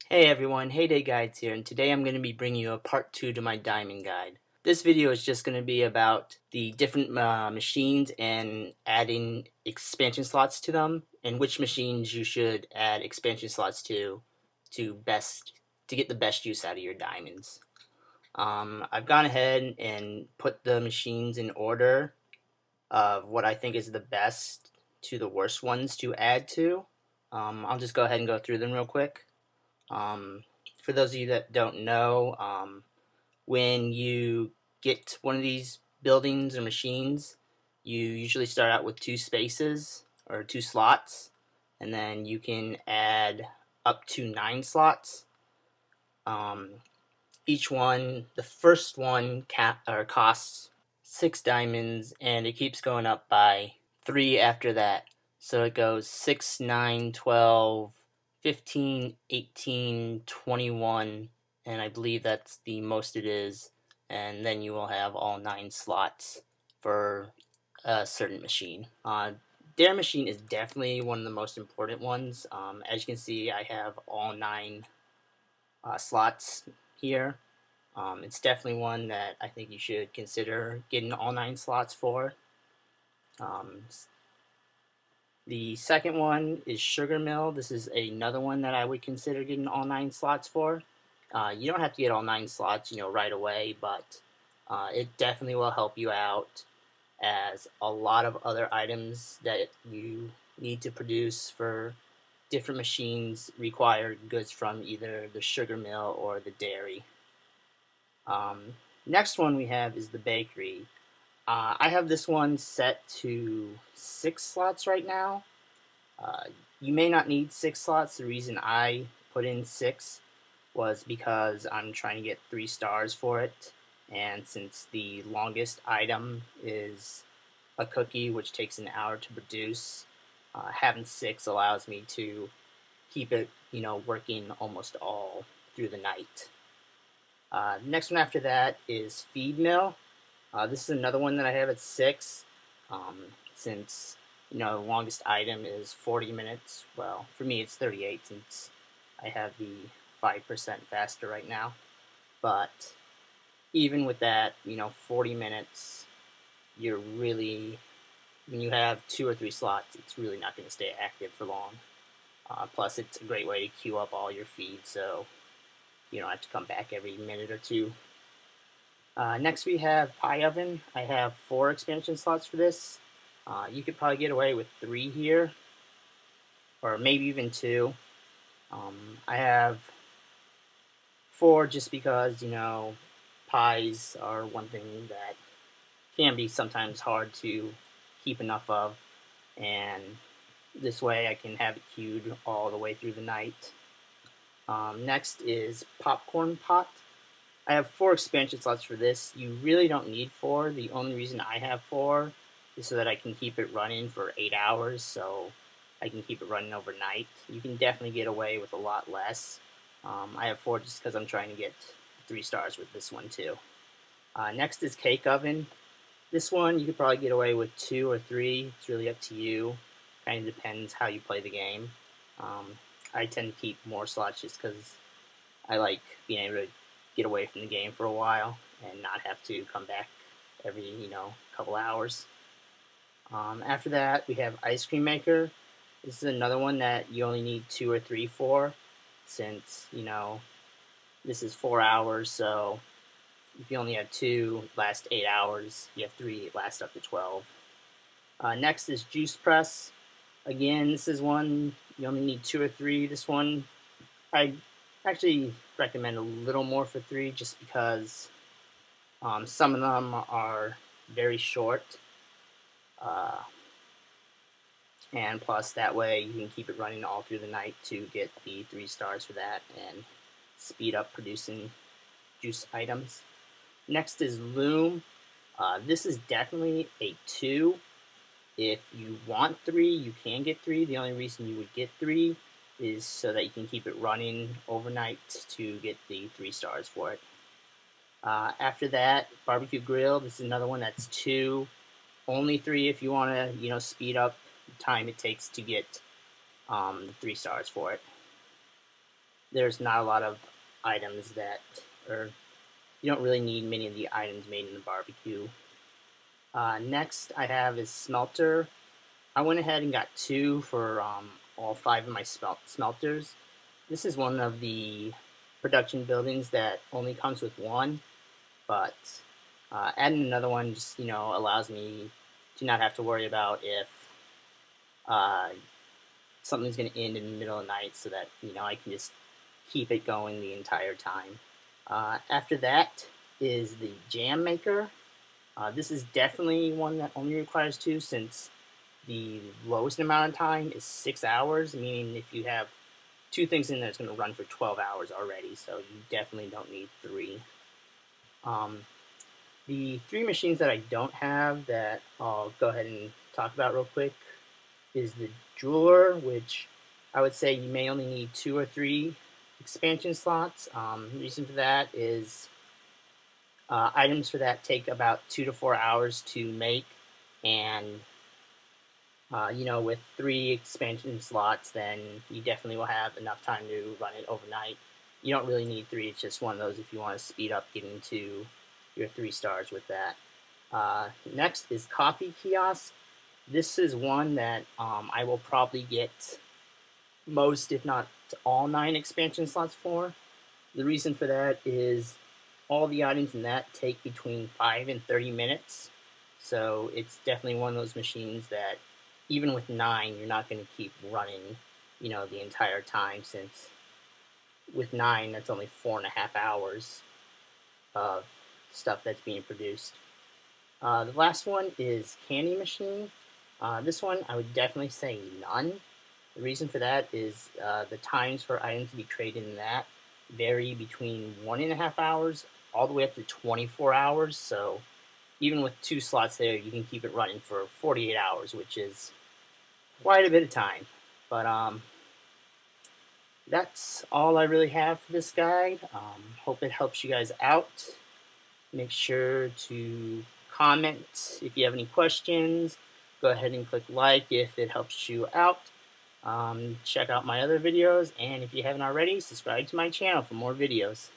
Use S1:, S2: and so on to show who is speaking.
S1: Hey everyone, Heyday Guides here, and today I'm going to be bringing you a part 2 to my diamond guide. This video is just going to be about the different machines and adding expansion slots to them, and which machines you should add expansion slots to get the best use out of your diamonds. I've gone ahead and put the machines in order of what I think is the best to the worst ones to add to. I'll just go ahead and go through them real quick. Um, for those of you that don't know, when you get one of these buildings or machines, you usually start out with 2 spaces or 2 slots, and then you can add up to 9 slots. Um, each one, the first one costs 6 diamonds, and it keeps going up by 3 after that. So it goes 6, 9, 12, 15, 18, 21, and I believe that's the most it is. And then you will have all 9 slots for a certain machine. Dare machine is definitely one of the most important ones. As you can see, I have all 9 slots here. It's definitely one that I think you should consider getting all 9 slots for. Um, the second one is Sugar Mill. This is another one that I would consider getting all 9 slots for. You don't have to get all 9 slots, right away, but it definitely will help you out, as a lot of other items that you need to produce for different machines require goods from either the sugar mill or the dairy. Next one we have is the bakery. I have this one set to 6 slots right now. Uh, you may not need 6 slots. The reason I put in 6 was because I'm trying to get 3 stars for it. And since the longest item is a cookie, which takes an hour to produce, having 6 allows me to keep it, working almost all through the night. Next one after that is Feed Mill. This is another one that I have at 6. Since the longest item is 40 minutes. Well, for me it's 38 since I have the 5% faster right now. But even with that, 40 minutes, you're really, when you have 2 or 3 slots, it's really not going to stay active for long. Plus, it's a great way to queue up all your feeds, so you don't have to come back every minute or two. Next we have Pie Oven. I have 4 expansion slots for this. You could probably get away with 3 here, or maybe even 2. I have 4 just because, pies are one thing that can be sometimes hard to keep enough of, and this way I can have it queued all the way through the night. Next is Popcorn Pot. I have 4 expansion slots for this. You really don't need 4. The only reason I have 4 is so that I can keep it running for 8 hours, so I can keep it running overnight. You can definitely get away with a lot less. I have 4 just because I'm trying to get 3 stars with this one too. Next is Cake Oven. This one you could probably get away with 2 or 3. It's really up to you. Kind of depends how you play the game. I tend to keep more slots just because I like being able to get away from the game for a while and not have to come back every couple hours. After that we have Ice Cream Maker. This is another one that you only need 2 or 3 for, since this is 4 hours, so if you only have 2 last 8 hours, you have 3 last up to 12. Next is Juice Press. Again, this is one you only need 2 or 3. This one I actually recommend a little more for 3, just because some of them are very short, and plus that way you can keep it running all through the night to get the 3 stars for that and speed up producing juice items. Next is Loom. This is definitely a 2. If you want 3, you can get 3. The only reason you would get 3 is so that you can keep it running overnight to get the 3 stars for it. After that, Barbecue Grill. This is another one that's 2. Only 3 if you want to, speed up the time it takes to get the 3 stars for it. there's not a lot of items that, or you don't really need many of the items made in the barbecue. Next I have is smelter. I went ahead and got 2 for all 5 of my smelters. This is one of the production buildings that only comes with 1, but adding another one just allows me to not have to worry about if something's going to end in the middle of the night, so that I can just keep it going the entire time. After that is the jam maker. This is definitely one that only requires 2, since the lowest amount of time is 6 hours, meaning if you have 2 things in there, it's going to run for 12 hours already, so you definitely don't need 3. The 3 machines that I don't have that I'll go ahead and talk about real quick is the jeweler, which I would say you may only need 2 or 3 expansion slots. The reason for that is items for that take about 2 to 4 hours to make, and with 3 expansion slots, then you definitely will have enough time to run it overnight. You don't really need 3, it's just one of those if you want to speed up getting to your 3 stars with that. Next is coffee kiosk. This is one that I will probably get most, if not all, 9 expansion slots for. The reason for that is all the items in that take between 5 and 30 minutes. So it's definitely one of those machines that even with 9, you're not going to keep running, the entire time, since with 9, that's only 4.5 hours of stuff that's being produced. The last one is candy machine. This one I would definitely say none. The reason for that is the times for items to be traded in that vary between 1.5 hours all the way up to 24 hours. So even with 2 slots there, you can keep it running for 48 hours, which is quite a bit of time. But that's all I really have for this guide. Hope it helps you guys out. Make sure to comment if you have any questions. Go ahead and click like if it helps you out. Check out my other videos, and if you haven't already, subscribe to my channel for more videos.